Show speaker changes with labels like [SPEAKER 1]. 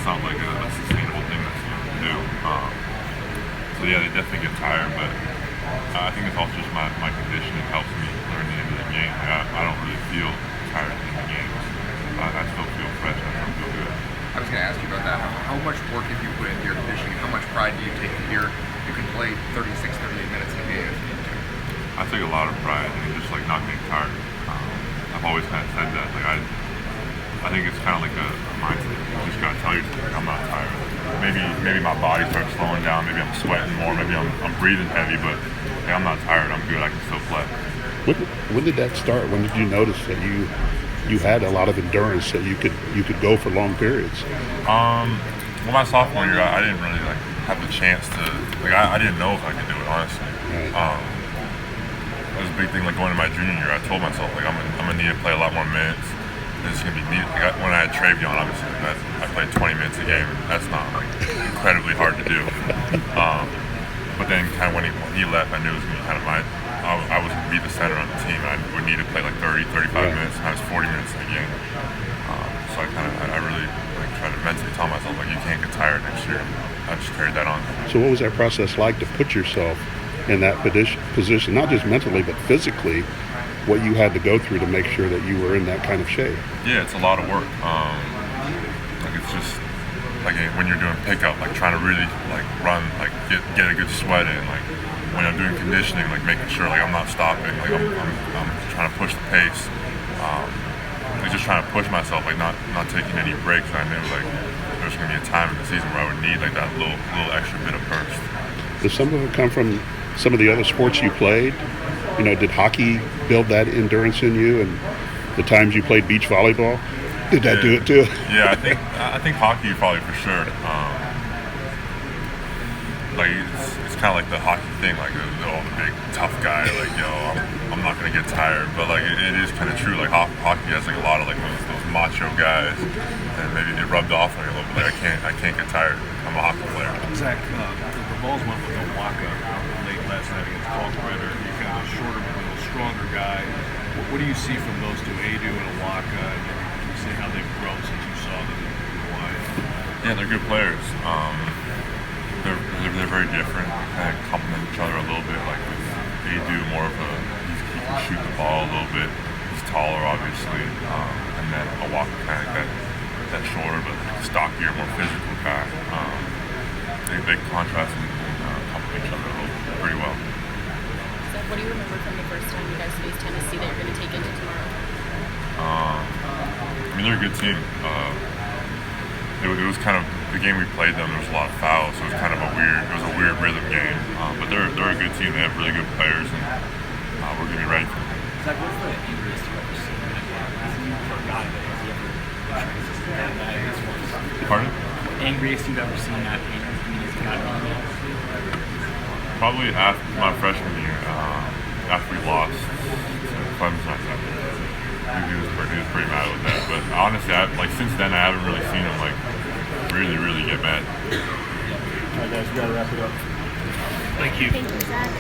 [SPEAKER 1] not like a sustainable thing that you can do. So yeah, they definitely get tired, but I think it's also just my conditioning helps me learn the end of the game. Like, I don't really feel tired at the end of the games. I still feel fresh. I still feel good.
[SPEAKER 2] I was going to ask you about that. How much work have you put into your conditioning? How much pride do you take in here? You can play 36, 38 minutes in a game if you need to.
[SPEAKER 1] I take a lot of pride in just like not getting tired. I've always kind of said that. Like I think it's kind of like a mindset. You just gotta tell yourself, like, I'm not tired. Maybe my body starts slowing down. Maybe I'm sweating more. Maybe I'm breathing heavy. But like, I'm not tired. I'm good. I can still play.
[SPEAKER 3] When did that start? When did you notice that you had a lot of endurance, that you could go for long periods?
[SPEAKER 1] Well, my sophomore year, I didn't really like have the chance to. Like I didn't know if I could do it, honestly.
[SPEAKER 3] Right.
[SPEAKER 1] It was a big thing. Like going to my junior year, I told myself like I'm gonna need to play a lot more minutes. This is gonna be needed. Like when I had Travion, obviously, I played 20 minutes a game. That's not like incredibly hard to do. But then kind of when he left, I knew it was gonna be kind of I was gonna be the center on the team. I would need to play like 30, 35 minutes, sometimes 40 minutes in a game. So I really like tried to mentally tell myself like you can't get tired next year. I just carried that on.
[SPEAKER 3] So what was that process like to put yourself in that position, not just mentally but physically, what you had to go through to make sure that you were in that kind of shape?
[SPEAKER 1] Yeah, it's a lot of work. Like it's just like when you're doing pickup, like trying to really like run, like get a good sweat in. Like when I'm doing conditioning, like making sure like I'm not stopping, like I'm trying to push the pace. Like just trying to push myself, like not taking any breaks. I knew like there's gonna be a time in the season where I would need like that little extra bit of burst.
[SPEAKER 3] Does some of it come from some of the other sports you played? You know, did hockey build that endurance in you, and the times you played beach volleyball, did that do it too?
[SPEAKER 1] Yeah, I think hockey probably for sure. Like it's kind of like the hockey thing, like the big tough guy, like I'm not gonna get tired, but like it is kind of true. Like hockey has like a lot of like those macho guys, and maybe it rubbed off on me a little bit. Like I can't get tired. I'm a hockey player.
[SPEAKER 4] Zach, the Vols went with a Waka late last night against Paul Brenner. You're kind of a shorter but a little stronger guy. What do you see from those two, Edey and Waka, and then you see how they've grown since you saw them in Hawaii?
[SPEAKER 1] Yeah, they're good players. They're very different. Kind of complement each other a little bit. Like with Edey, more of he can shoot the ball a little bit. He's taller, obviously, and then Waka kind of like that shorter but stockier, more physical guy. They contrast and complement each other pretty well.
[SPEAKER 5] So what do you remember from the first time you guys faced Tennessee that you're going to take into tomorrow?
[SPEAKER 1] I mean, they're a good team. It was kind of the game we played them. There was a lot of fouls, so it was kind of a weird rhythm game. But they're a good team. They have really good players, and we're gonna be ready for them.
[SPEAKER 6] Zach, what's the angriest you've ever seen for a guy that has ever
[SPEAKER 1] Pardon?
[SPEAKER 6] Angriest you've ever seen that game?
[SPEAKER 1] Probably after my freshman year, after we lost to Clemson, I think. He was pretty mad with that. But honestly, since then, I haven't really seen him like really get mad.
[SPEAKER 6] All right, guys, we gotta wrap it up.
[SPEAKER 4] Thank you.
[SPEAKER 5] Thank you, Zach.